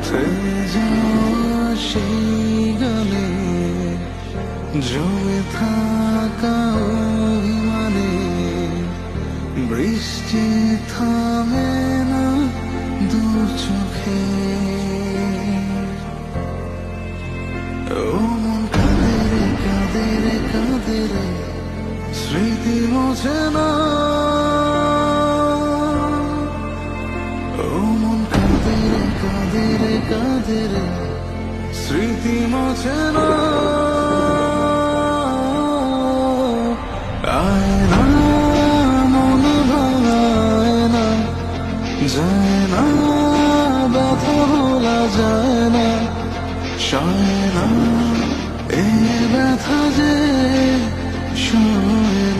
থেমে যাওয়া সেই গানে জমে থাকা অভিমানে বৃষ্টি থামে না দু চোখে। ও মন কাঁদে রে কাঁদে রে কাঁদে রে, স্মৃতি মোছে না। ও মন কাঁদে রে কাঁদে রে কাঁদে রে, স্মৃতি মোছে না। আয় না মন ভাঙায় না, যায় না ব্যথা ভোলা যায় না, সয় না এ ব্যথা যে সয়